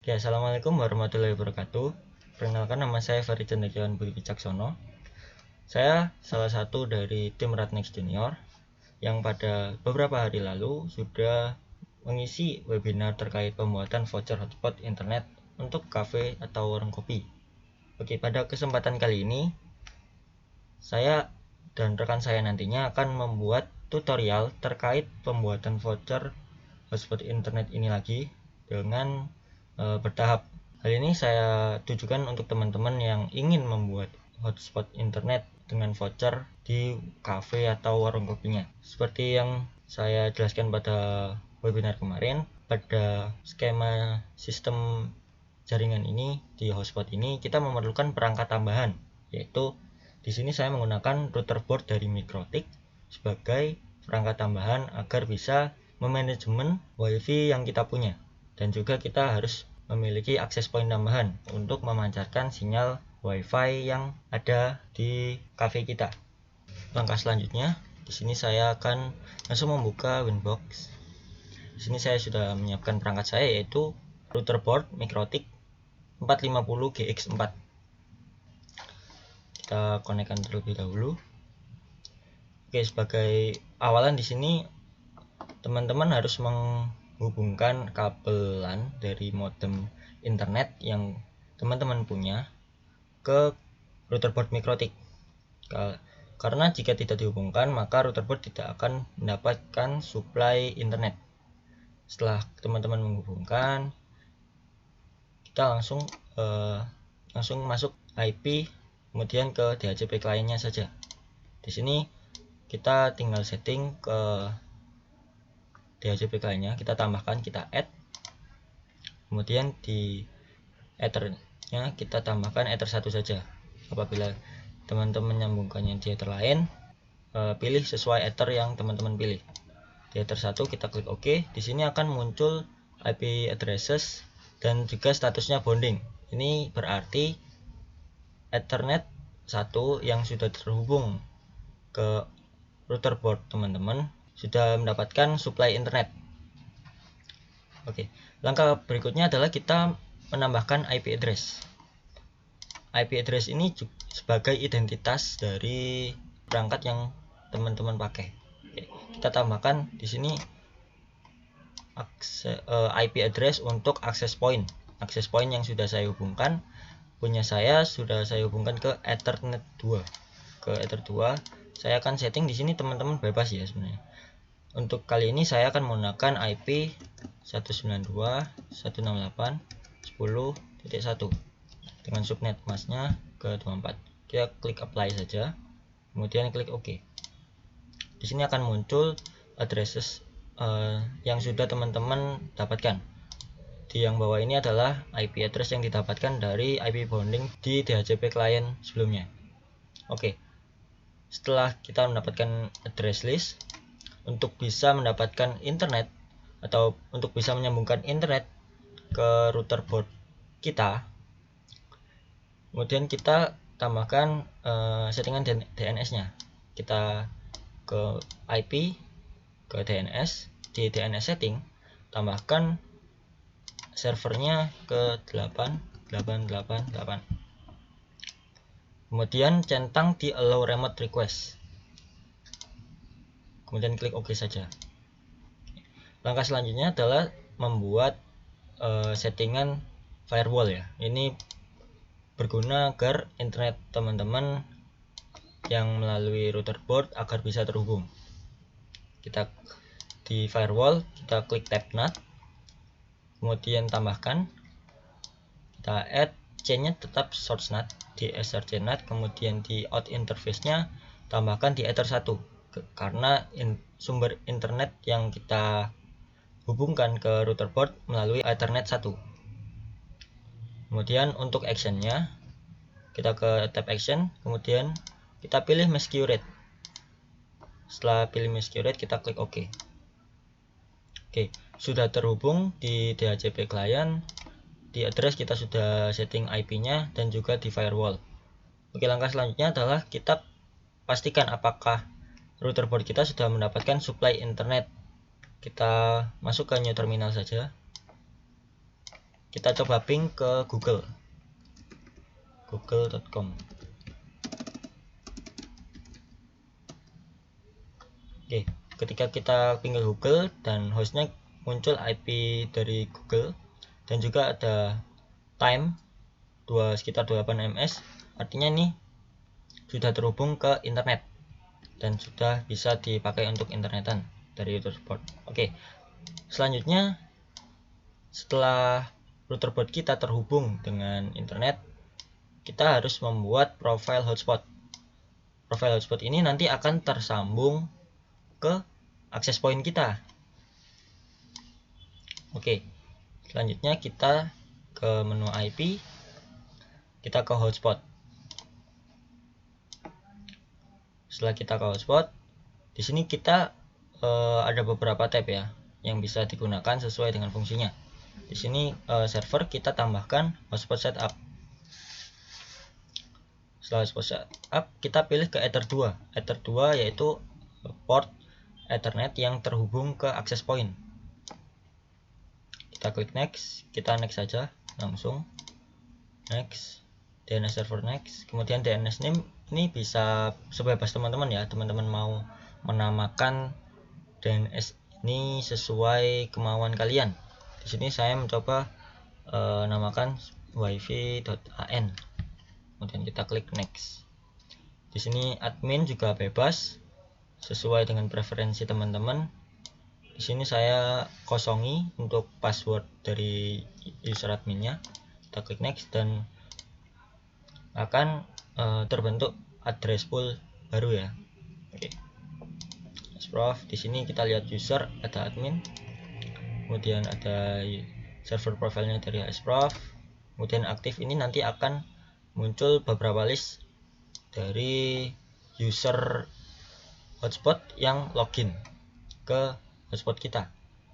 Oke, assalamualaikum warahmatullahi wabarakatuh. Perkenalkan, nama saya Ferry Cendekiawan Budi Wicaksono. Saya salah satu dari tim Ratnex Junior yang pada beberapa hari lalu sudah mengisi webinar terkait pembuatan voucher hotspot internet untuk kafe atau warung kopi. Oke, pada kesempatan kali ini saya dan rekan saya nantinya akan membuat tutorial terkait pembuatan voucher hotspot internet ini lagi dengan bertahap. Hal ini saya tujukan untuk teman-teman yang ingin membuat hotspot internet dengan voucher di cafe atau warung kopinya. Seperti yang saya jelaskan pada webinar kemarin, pada skema sistem jaringan ini di hotspot ini kita memerlukan perangkat tambahan, yaitu di sini saya menggunakan router board dari Mikrotik sebagai perangkat tambahan agar bisa memanajemen WiFi yang kita punya, dan juga kita harus memiliki akses point tambahan untuk memancarkan sinyal WiFi yang ada di cafe kita. Langkah selanjutnya, di sini saya akan langsung membuka Winbox. Di sini saya sudah menyiapkan perangkat saya, yaitu router board Mikrotik 450GX4. Kita konekkan terlebih dahulu. Oke, sebagai awalan di sini teman-teman harus menghubungkan kabelan dari modem internet yang teman-teman punya ke router board Mikrotik. Karena jika tidak dihubungkan, maka router board tidak akan mendapatkan suplai internet. Setelah teman-teman menghubungkan, kita langsung masuk IP, kemudian ke DHCP kliennya saja. Di sini kita tinggal setting ke DHCP kliennya, kita tambahkan, kita add, kemudian di ethernya kita tambahkan ether 1 saja. Apabila teman-teman menyambungkannya di ether lain, pilih sesuai ether yang teman-teman pilih. Di ether 1 kita klik OK. Di sini akan muncul IP addresses dan juga statusnya bonding. Ini berarti Ethernet 1 yang sudah terhubung ke router board teman-teman sudah mendapatkan suplai internet. Oke, langkah berikutnya adalah kita menambahkan IP address. IP address ini sebagai identitas dari perangkat yang teman-teman pakai. Oke, kita tambahkan di sini IP address untuk access point. Access point yang sudah saya hubungkan, punya saya sudah saya hubungkan ke Ethernet 2. Ke Ether 2, saya akan setting di sini, teman-teman bebas ya sebenarnya. Untuk kali ini saya akan menggunakan IP 192.168.10.1 dengan subnet masknya ke 24. Kita klik apply saja, kemudian klik OK. Di sini akan muncul addresses yang sudah teman-teman dapatkan. Di yang bawah ini adalah IP address yang didapatkan dari IP bonding di DHCP klien sebelumnya. Oke, setelah kita mendapatkan address list, untuk bisa mendapatkan internet atau untuk bisa menyambungkan internet ke router board kita, kemudian kita tambahkan settingan DNS-nya. Kita ke IP, ke DNS, di DNS setting tambahkan servernya ke 8888. Kemudian centang di allow remote request, kemudian klik OK saja. Langkah selanjutnya adalah membuat settingan firewall ya. Ini berguna agar internet teman-teman yang melalui router board agar bisa terhubung. Kita di firewall, kita klik tab NAT, kemudian tambahkan, kita add chainnya tetap source NAT di src NAT, kemudian di out interface-nya tambahkan di ether 1 karena sumber internet yang kita hubungkan ke router board melalui Ethernet 1. Kemudian untuk actionnya kita ke tab action, kemudian kita pilih Masquerade. Setelah pilih Masquerade, kita klik OK. Oke, sudah terhubung di DHCP client, di address kita sudah setting IP-nya dan juga di firewall. Oke, langkah selanjutnya adalah kita pastikan apakah router board kita sudah mendapatkan supply internet. Kita masuk ke new terminal saja. kita coba ping ke google.com. Oke, ketika kita ping ke Google dan hostnya muncul IP dari Google dan juga ada time sekitar 8 ms, artinya nih sudah terhubung ke internet dan sudah bisa dipakai untuk internetan dari routerboard. Oke, selanjutnya setelah routerboard kita terhubung dengan internet, kita harus membuat profile hotspot. Profile hotspot ini nanti akan tersambung ke access point kita. Oke, selanjutnya kita ke menu IP, kita ke hotspot. Setelah kita ke hotspot, di sini kita ada beberapa tab ya yang bisa digunakan sesuai dengan fungsinya. Di sini server kita tambahkan hotspot setup. Setelah hotspot setup, kita pilih ke Ether 2. Ether 2 yaitu port Ethernet yang terhubung ke access point. Kita klik next, kita next saja langsung. Next, DNS server next. Kemudian DNS name ini bisa sebebas teman-teman ya. Teman-teman mau menamakan DNS ini sesuai kemauan kalian. Di sini saya mencoba namakan wifi.an. Kemudian kita klik next. Di sini admin juga bebas sesuai dengan preferensi teman-teman. Di sini saya kosongi untuk password dari user adminnya. Kita klik next dan akan terbentuk address pool baru ya. Oke. Asprof, di sini kita lihat user, ada admin. Kemudian ada server profilnya dari Asprof. Kemudian aktif ini nanti akan muncul beberapa list dari user hotspot yang login ke hotspot kita.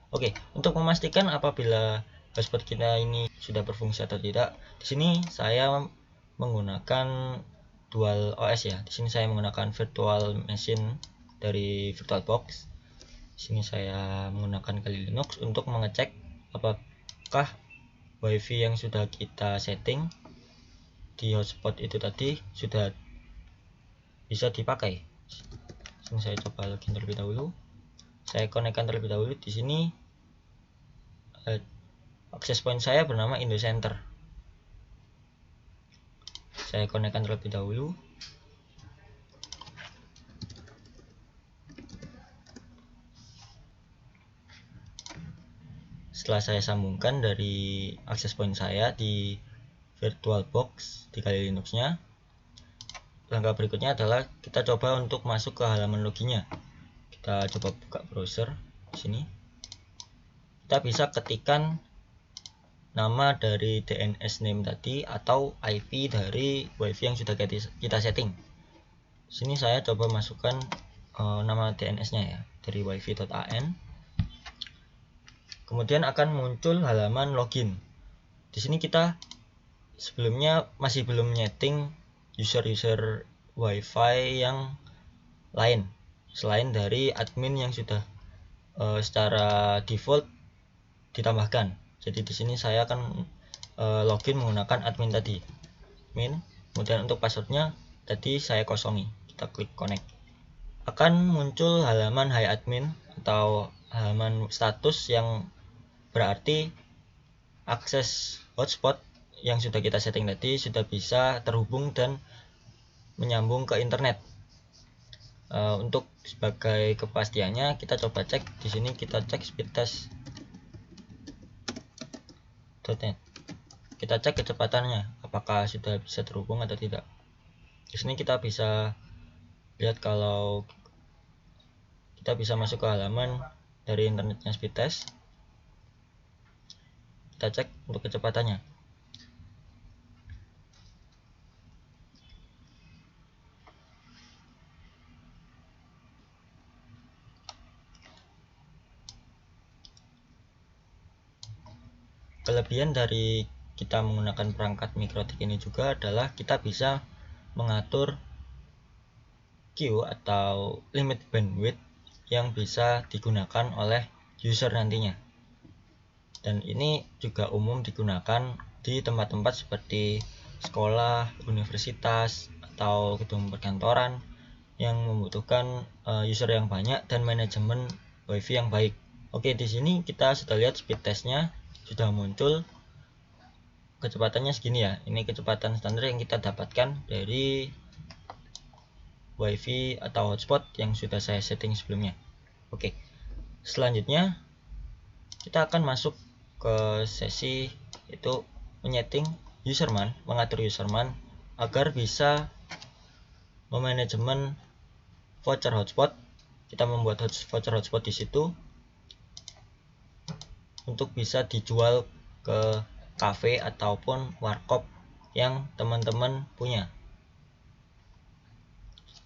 Oke, untuk memastikan apabila hotspot kita ini sudah berfungsi atau tidak, di sini saya menggunakan dual OS ya. Di sini saya menggunakan virtual machine dari VirtualBox. Di sini saya menggunakan Kali Linux untuk mengecek apakah WiFi yang sudah kita setting di hotspot itu tadi sudah bisa dipakai. Sini saya coba login terlebih dahulu. Saya konekkan terlebih dahulu. Di sini access point saya bernama Indocenter. Saya konekkan terlebih dahulu. Setelah saya sambungkan dari access point saya di VirtualBox di Kali Linuxnya, langkah berikutnya adalah kita coba untuk masuk ke halaman loginnya. Kita coba buka browser di sini. Kita bisa ketikkan nama dari DNS name tadi atau IP dari WiFi yang sudah kita setting. Di sini saya coba masukkan nama DNS-nya ya, dari wifi.an. Kemudian akan muncul halaman login. Di sini kita sebelumnya masih belum nyeting user WiFi yang lain selain dari admin yang sudah secara default ditambahkan. Jadi di sini saya akan login menggunakan admin tadi. Admin. Kemudian untuk passwordnya tadi saya kosongi. Kita klik connect. Akan muncul halaman Hi Admin atau halaman status yang berarti akses hotspot yang sudah kita setting tadi sudah bisa terhubung dan menyambung ke internet. Untuk sebagai kepastiannya kita coba cek di sini, kita cek speedtest.net. Kita cek kecepatannya apakah sudah bisa terhubung atau tidak. Di sini kita bisa lihat kalau kita bisa masuk ke halaman dari internetnya speedtest. Kita cek untuk kecepatannya. Kelebihan dari kita menggunakan perangkat MikroTik ini juga adalah kita bisa mengatur queue atau limit bandwidth yang bisa digunakan oleh user nantinya. dan ini juga umum digunakan di tempat-tempat seperti sekolah, universitas, atau gedung perkantoran yang membutuhkan user yang banyak dan manajemen WiFi yang baik. Oke, di sini kita sudah lihat speed testnya sudah muncul. Kecepatannya segini ya. Ini kecepatan standar yang kita dapatkan dari WiFi atau hotspot yang sudah saya setting sebelumnya. Oke, selanjutnya kita akan masuk ke sesi itu menyeting userman, mengatur userman agar bisa memanajemen voucher hotspot. Kita membuat voucher hotspot di situ untuk bisa dijual ke cafe ataupun warkop yang teman-teman punya.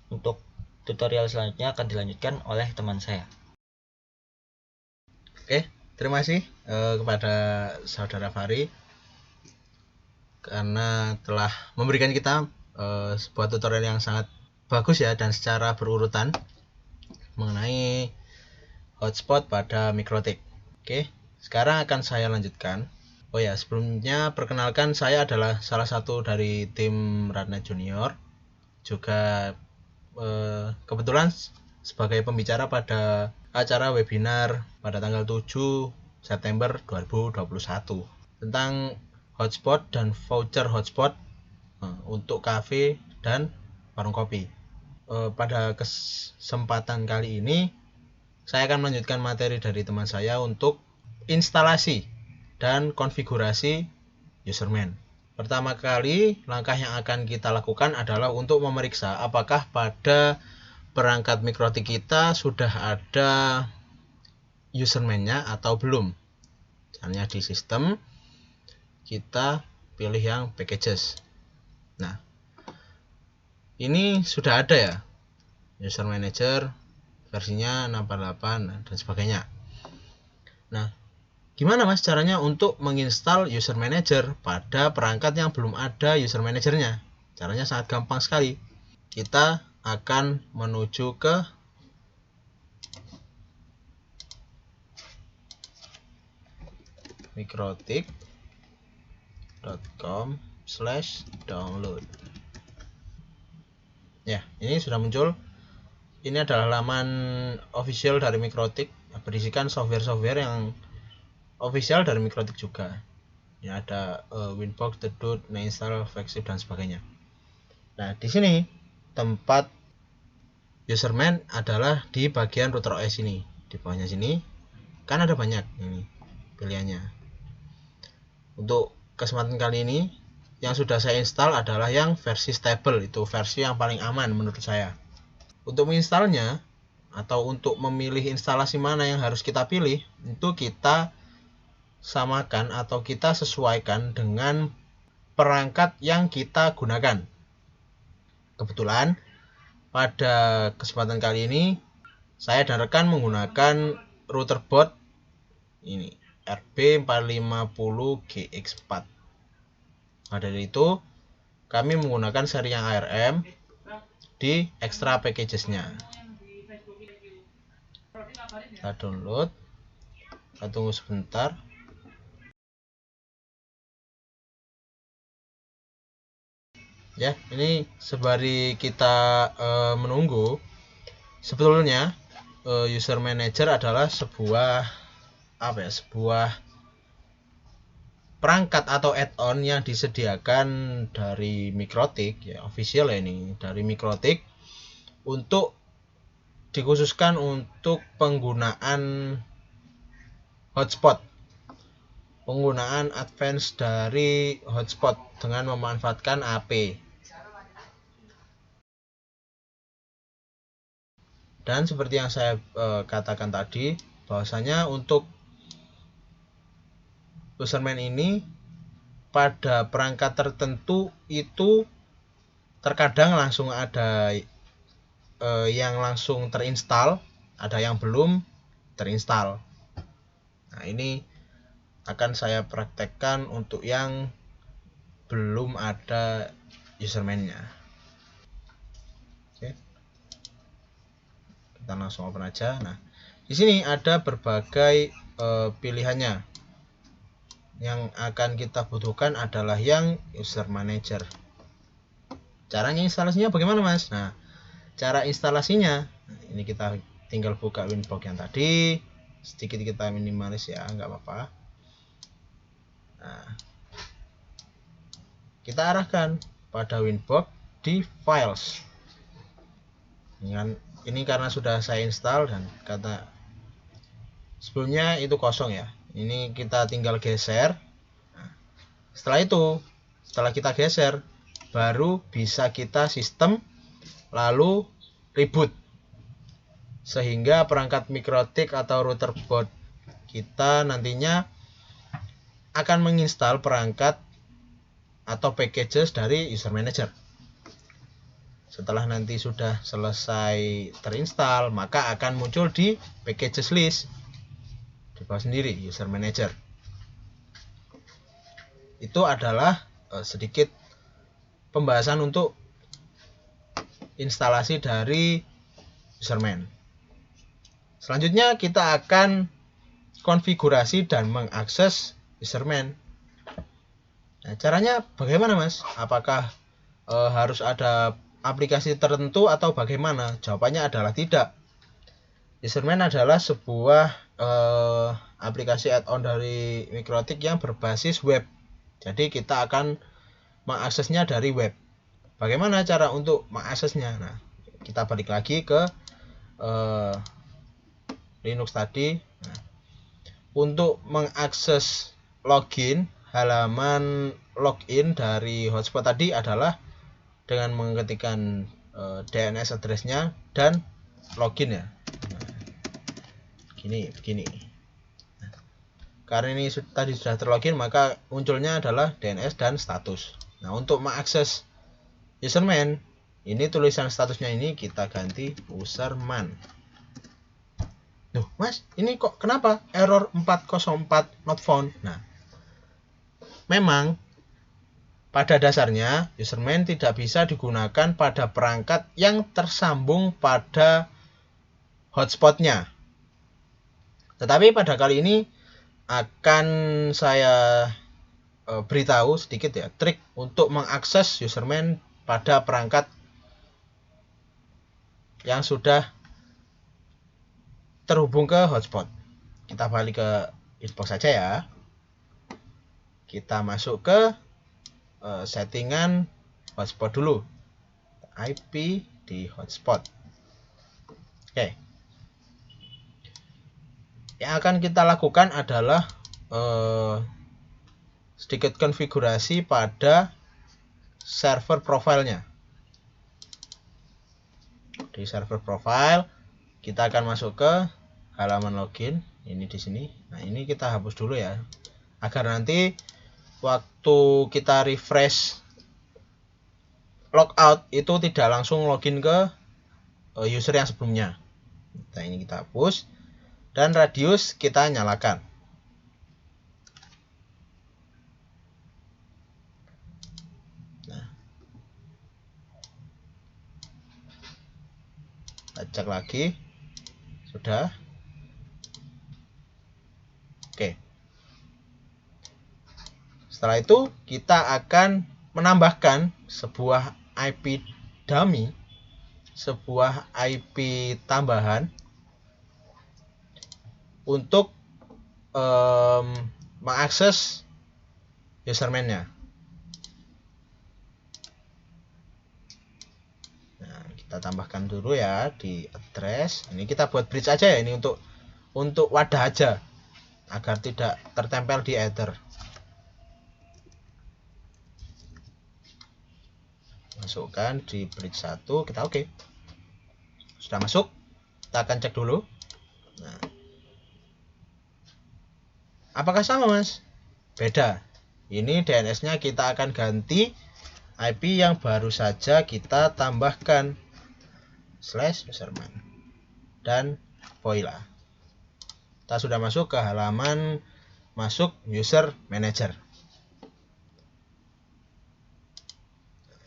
Untuk tutorial selanjutnya akan dilanjutkan oleh teman saya. Oke, terima kasih kepada saudara Fahri karena telah memberikan kita sebuah tutorial yang sangat bagus ya dan secara berurutan mengenai hotspot pada Mikrotik. Oke, sekarang akan saya lanjutkan. Oh ya, sebelumnya perkenalkan, saya adalah salah satu dari tim Ratna Junior, juga kebetulan sebagai pembicara pada acara webinar pada tanggal 7 September 2021 tentang hotspot dan voucher hotspot untuk kafe dan warung kopi. Pada kesempatan kali ini saya akan melanjutkan materi dari teman saya untuk instalasi dan konfigurasi userman. Pertama kali, langkah yang akan kita lakukan adalah untuk memeriksa apakah pada perangkat Mikrotik kita sudah ada userman-nya atau belum. Misalnya di sistem, kita pilih yang packages. Nah, ini sudah ada ya, user manager, versinya 648 dan sebagainya. Nah, gimana mas caranya untuk menginstal user manager pada perangkat yang belum ada user manajernya? Caranya sangat gampang sekali. Kita akan menuju ke mikrotik.com/download. Ya, ini sudah muncul. Ini adalah laman official dari Mikrotik, berisikan software-software yang official dari Mikrotik juga. Ya, ada Winbox, Dedut, Neinstall, Flagship dan sebagainya. Nah, di sini tempat userman adalah di bagian router OS ini. Di bawahnya sini kan ada banyak ini pilihannya. Untuk kesempatan kali ini yang sudah saya install adalah yang versi stable, itu versi yang paling aman menurut saya. Untuk menginstalnya atau untuk memilih instalasi mana yang harus kita pilih, itu kita samakan atau kita sesuaikan dengan perangkat yang kita gunakan. Kebetulan pada kesempatan kali ini saya dan rekan menggunakan router board ini RB450GX4. Nah, dari itu kami menggunakan seri yang ARM di extra packages-nya. Kita download, kita tunggu sebentar. Ya, ini sembari kita menunggu, sebetulnya user manager adalah sebuah perangkat atau add-on yang disediakan dari Mikrotik ya, official ya, ini dari Mikrotik untuk dikhususkan untuk penggunaan hotspot, penggunaan advance dari hotspot dengan memanfaatkan AP. Dan seperti yang saya katakan tadi, bahwasanya untuk userman ini pada perangkat tertentu itu terkadang langsung ada yang langsung terinstall, ada yang belum terinstall. Nah, ini akan saya praktekkan untuk yang belum ada userman-nya. Oke. Kita langsung open aja. Nah, di sini ada berbagai pilihannya. yang akan kita butuhkan adalah yang user manager. Caranya instalasinya bagaimana, Mas? Nah, cara instalasinya ini kita tinggal buka Winbox yang tadi, sedikit kita minimalis ya, nggak apa-apa. Nah, kita arahkan pada Winbox di files. Ini karena sudah saya install dan kata sebelumnya itu kosong ya. Ini kita tinggal geser. Nah, setelah kita geser, baru bisa kita sistem lalu reboot, sehingga perangkat mikrotik atau router board kita nantinya akan menginstal perangkat atau packages dari user manager. Setelah nanti sudah selesai terinstall, maka akan muncul di packages list di bawah sendiri user manager. Itu adalah sedikit pembahasan untuk instalasi dari userman. Selanjutnya kita akan konfigurasi dan mengakses userman. Nah, caranya bagaimana, Mas? Apakah harus ada aplikasi tertentu atau bagaimana? Jawabannya adalah tidak. Userman adalah sebuah aplikasi add-on dari Mikrotik yang berbasis web. Jadi kita akan mengaksesnya dari web. Bagaimana cara untuk mengaksesnya? Nah, kita balik lagi ke Linux tadi. Nah, untuk mengakses login, halaman login dari hotspot tadi adalah dengan mengetikkan DNS address-nya dan login ya. Nah, begini. Nah, karena ini tadi sudah terlogin, maka munculnya adalah DNS dan status. Nah, untuk mengakses userman, ini tulisan statusnya ini kita ganti userman. Duh, Mas, ini kok kenapa error 404 not found? Nah, memang pada dasarnya userman tidak bisa digunakan pada perangkat yang tersambung pada hotspotnya. Tetapi pada kali ini akan saya beritahu sedikit ya trik untuk mengakses userman pada perangkat yang sudah terhubung ke hotspot. Kita balik ke inbox saja ya. Kita masuk ke settingan hotspot dulu. IP di hotspot. Oke. Yang akan kita lakukan adalah sedikit konfigurasi pada server profile-nya. Di server profile kita akan masuk ke halaman login, ini di sini. Nah, ini kita hapus dulu ya, agar nanti waktu kita refresh logout itu tidak langsung login ke user yang sebelumnya. Nah, ini kita hapus dan radius kita nyalakan. Nah, kita cek lagi. Sudah. Oke. Setelah itu kita akan menambahkan sebuah IP dummy, sebuah IP tambahan untuk mengakses userman-nya. Nah, kita tambahkan dulu ya di address. Ini kita buat bridge aja ya, ini untuk wadah aja agar tidak tertempel di header. Masukkan di bridge 1, kita oke. Sudah masuk, kita akan cek dulu. Nah, apakah sama, Mas? Beda. Ini DNS-nya kita akan ganti IP yang baru saja kita tambahkan /userman dan voila. Kita sudah masuk ke halaman masuk user manager.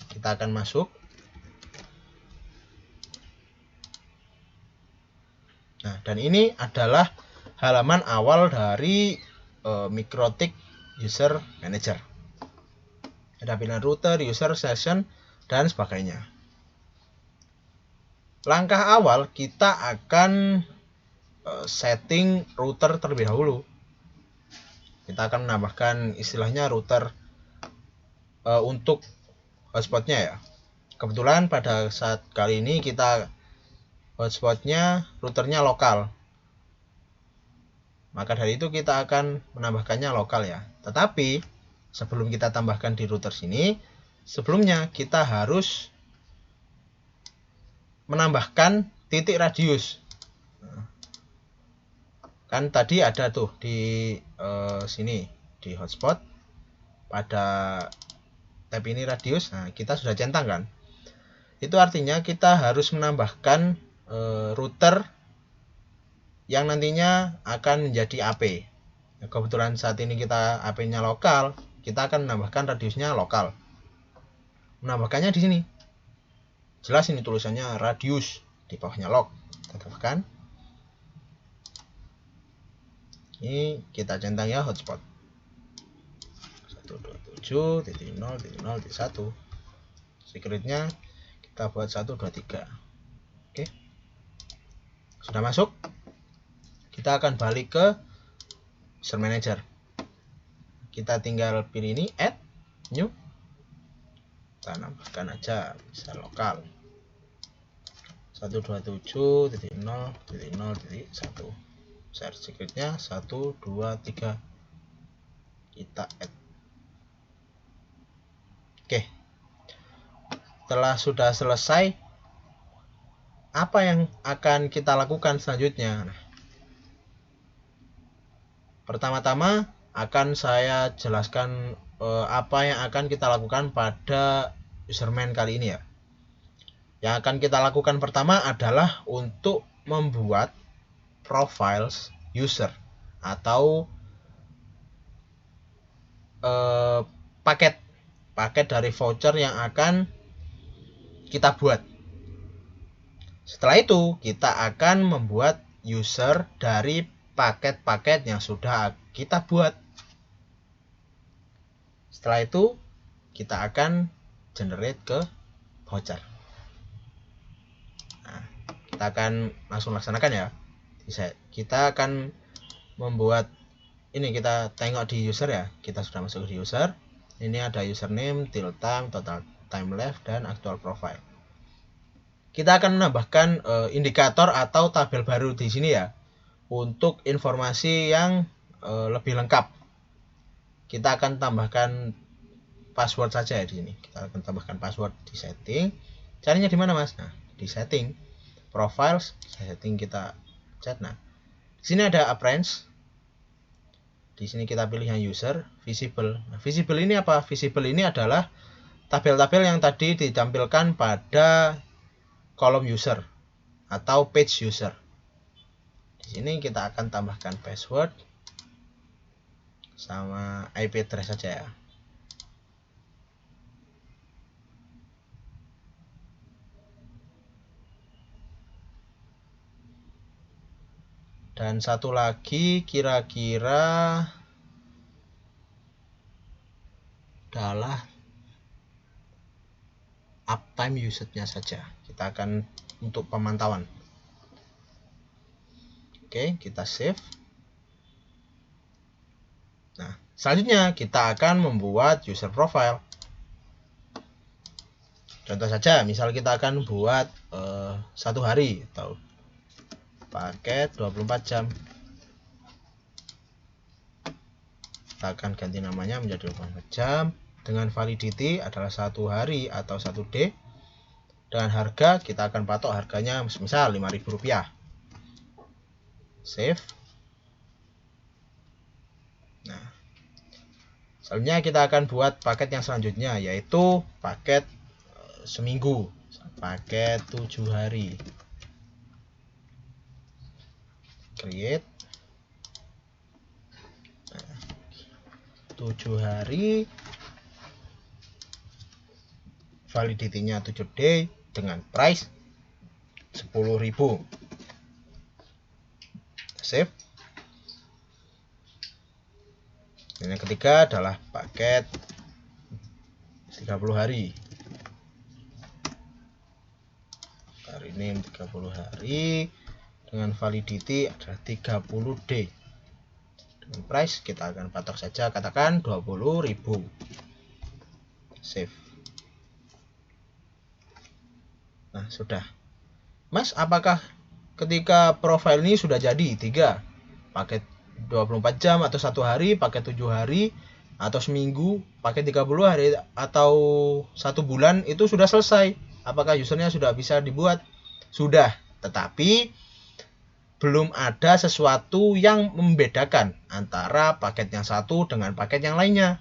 Kita akan masuk. Nah, dan ini adalah halaman awal dari Mikrotik user manager. Ada pilihan router, user, session, dan sebagainya. Langkah awal kita akan setting router terlebih dahulu. Kita akan menambahkan istilahnya router untuk hotspotnya ya. Kebetulan pada saat kali ini kita hotspotnya routernya lokal. Maka dari itu kita akan menambahkannya lokal ya. Tetapi sebelum kita tambahkan di router sini, sebelumnya kita harus menambahkan titik radius. Kan tadi ada tuh di sini di hotspot pada tab ini radius. Nah, kita sudah centang kan. Itu artinya kita harus menambahkan router yang nantinya akan menjadi AP. Kebetulan saat ini kita AP-nya lokal, kita akan menambahkan radiusnya lokal. Menambahkannya di sini. Jelas ini tulisannya radius, di bawahnya log. Kita tambahkan. Ini kita centang ya hotspot. 127.0.0.1. Secretnya kita buat 123. Oke. Sudah masuk. Kita akan balik ke user manager. Kita tinggal pilih ini add new. Kita nambahkan aja bisa lokal 127.0.0.1. Share secretnya 123. Kita add. Oke. Setelah sudah selesai, apa yang akan kita lakukan selanjutnya? Nah, pertama-tama akan saya jelaskan apa yang akan kita lakukan pada userman kali ini ya. Yang akan kita lakukan pertama adalah untuk membuat profiles user atau paket dari voucher yang akan kita buat. Setelah itu kita akan membuat user dari paket-paket yang sudah kita buat. Setelah itu kita akan generate ke voucher. Nah, kita akan langsung laksanakan ya. Kita akan membuat ini, kita tengok di user ya. Kita sudah masuk di user. Ini ada username, till time, total time left, dan actual profile. Kita akan menambahkan indikator atau tabel baru di sini ya, untuk informasi yang lebih lengkap. Kita akan tambahkan password saja ya di sini. Kita akan tambahkan password di setting. Caranya di mana Mas? Nah, di setting, profiles, setting kita chat. Nah, di sini ada appearance. Di sini kita pilih yang user, visible. Nah, visible ini apa? Visible ini adalah tabel-tabel yang tadi ditampilkan pada kolom user atau page user. Di sini kita akan tambahkan password sama IP address saja ya. Dan satu lagi kira-kira adalah uptime usage-nya saja. Kita akan untuk pemantauan. Oke, kita save. Nah, selanjutnya kita akan membuat user profile. Contoh saja, misal kita akan buat 1 hari atau paket 24 jam. Kita akan ganti namanya menjadi 24 jam. Dengan validity adalah 1 hari atau 1 day. Dengan harga kita akan patok harganya misal Rp5.000. Save. Nah, selanjutnya kita akan buat paket yang selanjutnya, yaitu paket seminggu, paket 7 hari. Create. Nah, 7 hari, validity-nya 7 day, dengan price 10.000. Save. Dan yang ketiga adalah paket 30 hari. Ini 30 hari dengan validity adalah 30D. Dengan price kita akan patok saja, katakan 20.000. Save. Nah, sudah. Mas, apakah ketika profile ini sudah jadi 3 paket 24 jam atau 1 hari, paket 7 hari atau seminggu, paket 30 hari atau 1 bulan itu sudah selesai? Apakah usernya sudah bisa dibuat? Sudah, tetapi belum ada sesuatu yang membedakan antara paket yang satu dengan paket yang lainnya.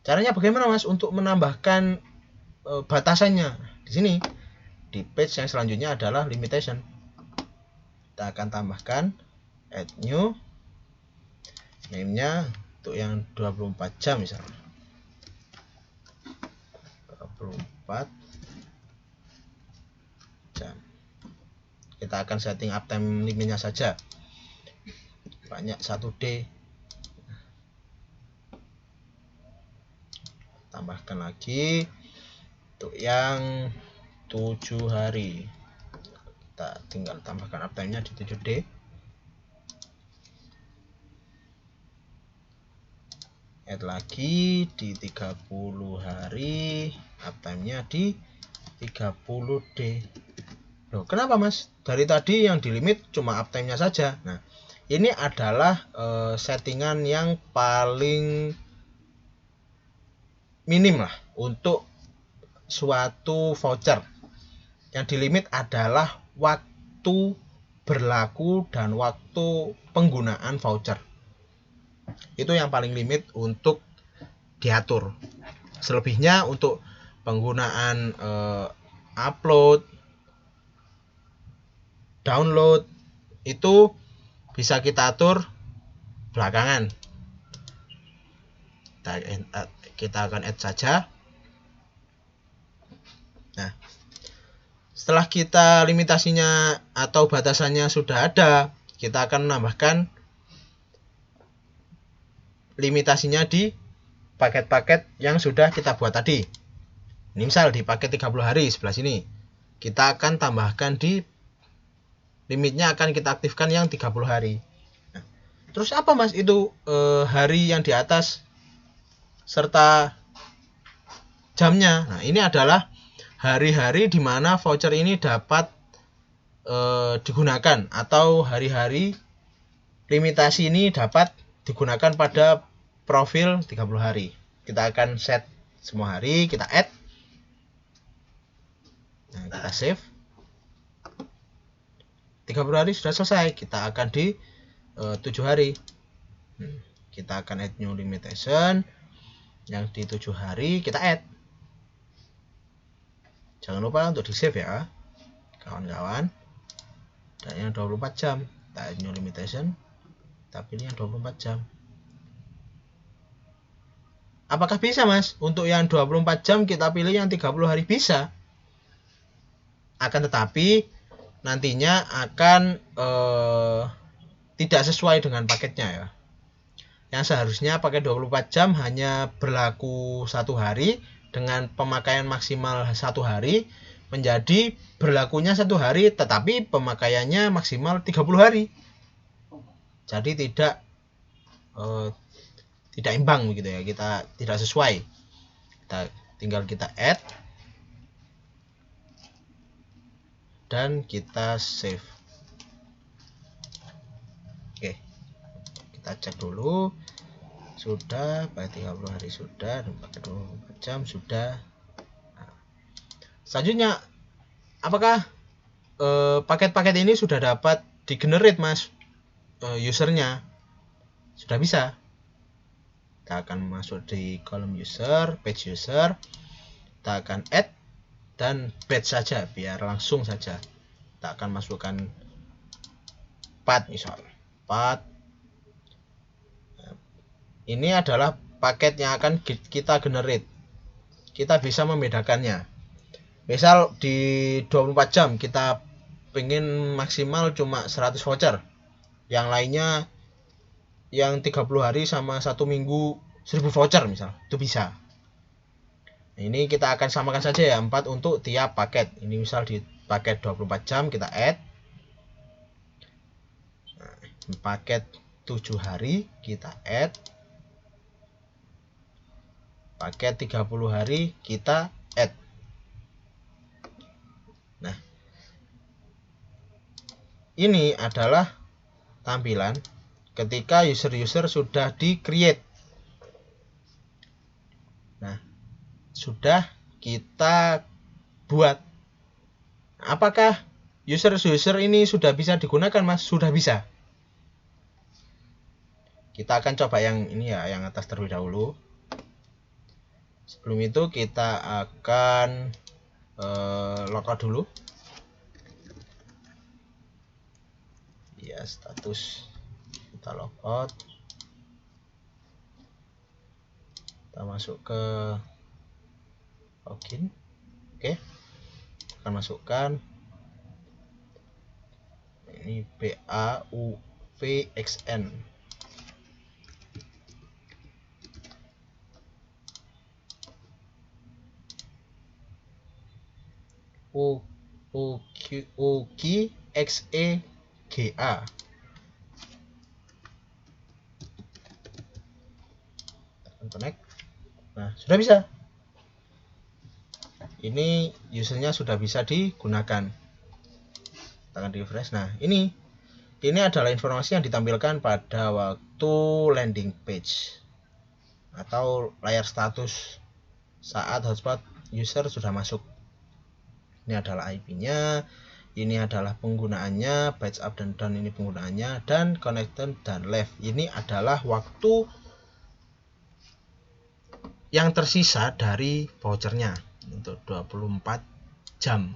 Caranya bagaimana, Mas, untuk menambahkan batasannya? Di sini, di page yang selanjutnya adalah limitation. Kita akan tambahkan add new, name-nya untuk yang 24 jam misalnya. 24 jam. Kita akan setting uptime limitnya saja. Banyak 1D. Tambahkan lagi untuk yang 7 hari. Kita tinggal tambahkan uptime-nya di 7D. Add lagi di 30 hari, uptime-nya di 30D. Loh, kenapa, Mas? Dari tadi yang di limit cuma uptime-nya saja. Nah, ini adalah settingan yang paling minim lah untuk suatu voucher. Yang di limit adalah waktu berlaku dan waktu penggunaan voucher. Itu yang paling limit untuk diatur. Selebihnya untuk penggunaan upload, download itu bisa kita atur belakangan. Kita akan add saja. Nah, setelah kita limitasinya atau batasannya sudah ada, kita akan menambahkan limitasinya di paket-paket yang sudah kita buat tadi. Ini misal di paket 30 hari sebelah sini. Kita akan tambahkan di limitnya akan kita aktifkan yang 30 hari. Nah, terus apa, Mas, itu hari yang di atas serta jamnya? Nah, ini adalah hari-hari di mana voucher ini dapat digunakan atau hari-hari limitasi ini dapat digunakan pada profil 30 hari. Kita akan set semua hari, kita add. Nah, kita save. 30 hari sudah selesai, kita akan di 7 hari. Kita akan add new limitation. Yang di 7 hari kita add. Jangan lupa untuk di save ya, kawan-kawan. Dan yang 24 jam, kita add new limitation. Kita pilih yang 24 jam. Apakah bisa, Mas? Untuk yang 24 jam kita pilih yang 30 hari? Bisa. Akan tetapi nantinya akan tidak sesuai dengan paketnya ya. Yang seharusnya pakai 24 jam hanya berlaku 1 hari dengan pemakaian maksimal 1 hari, menjadi berlakunya 1 hari tetapi pemakaiannya maksimal 30 hari. Jadi tidak imbang begitu ya, kita tidak sesuai. Tinggal kita add dan kita save. Oke, kita cek dulu. Sudah, pakai 30 hari sudah, dan pakai 24 jam sudah. Nah, selanjutnya, apakah paket-paket ini sudah dapat di-generate, Mas, usernya? Sudah bisa. Kita akan masuk di kolom user, page user. Kita akan add dan batch saja biar langsung saja. Kita akan masukkan path misal. Path. Ini adalah paket yang akan kita generate. Kita bisa membedakannya. Misal di 24 jam kita pengen maksimal cuma 100 voucher. Yang lainnya yang 30 hari sama 1 minggu 1000 voucher misal, itu bisa. Nah, ini kita akan samakan saja ya, 4 untuk tiap paket. Ini misal di paket 24 jam kita add. Nah, paket 7 hari kita add. Paket 30 hari kita add. Nah, ini adalah tampilan ketika user-user sudah di-create. Nah, sudah kita buat. Apakah user-user ini sudah bisa digunakan, Mas? Sudah bisa. Kita akan coba yang ini ya, yang atas terlebih dahulu. Sebelum itu kita akan logout dulu. Ya, status kita logout. Kita masuk ke login. Oke. Akan masukkan ini BAUVXN. UKXEGA. Connect. Nah, sudah bisa. Ini usernya sudah bisa digunakan. Kita akan refresh. Nah, ini adalah informasi yang ditampilkan pada waktu landing page atau layar status saat hotspot user sudah masuk. Ini adalah IP-nya, ini adalah penggunaannya, batch up dan down ini penggunaannya, dan connected dan left ini adalah waktu yang tersisa dari vouchernya untuk 24 jam.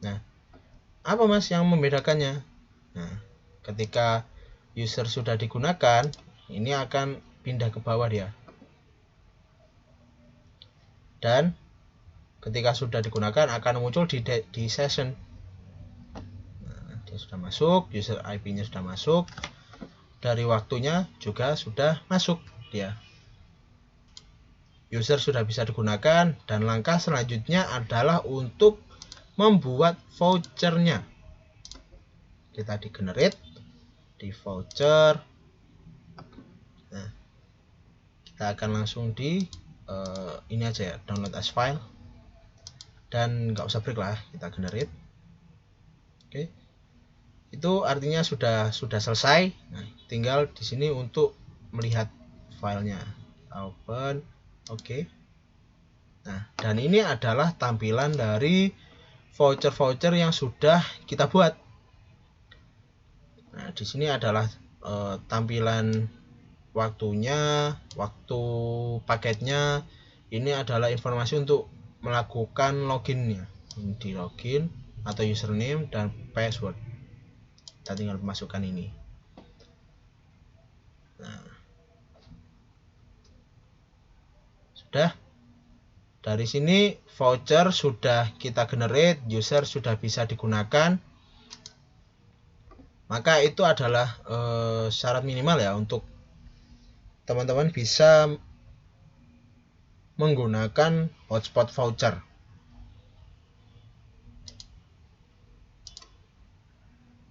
Nah, apa Mas yang membedakannya? Nah, ketika user sudah digunakan, ini akan pindah ke bawah dia. Dan ketika sudah digunakan akan muncul di session. Nah, dia sudah masuk, user IP-nya sudah masuk. Dari waktunya juga sudah masuk dia. User sudah bisa digunakan dan langkah selanjutnya adalah untuk membuat vouchernya. Kita di generate di voucher. Nah, kita akan langsung di ini aja ya, download as file dan nggak usah break lah, kita generate. Oke, itu artinya sudah selesai. Nah, tinggal di sini untuk melihat filenya, open. Oke. Nah, dan ini adalah tampilan dari voucher yang sudah kita buat. Nah, di sini adalah tampilan waktunya, waktu paketnya. Ini adalah informasi untuk melakukan loginnya. Ini di login atau username dan password. Kita tinggal masukkan ini. Nah, sudah. Dari sini voucher sudah kita generate, user sudah bisa digunakan. Maka itu adalah syarat minimal ya untuk teman-teman bisa menggunakan hotspot voucher.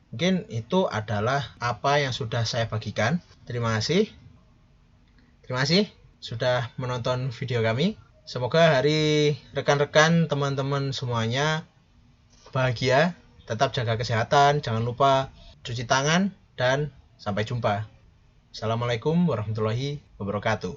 Mungkin itu adalah apa yang sudah saya bagikan. Terima kasih. Terima kasih sudah menonton video kami. Semoga hari rekan-rekan teman-teman semuanya bahagia. Tetap jaga kesehatan, jangan lupa cuci tangan, dan sampai jumpa. Assalamualaikum warahmatullahi wabarakatuh.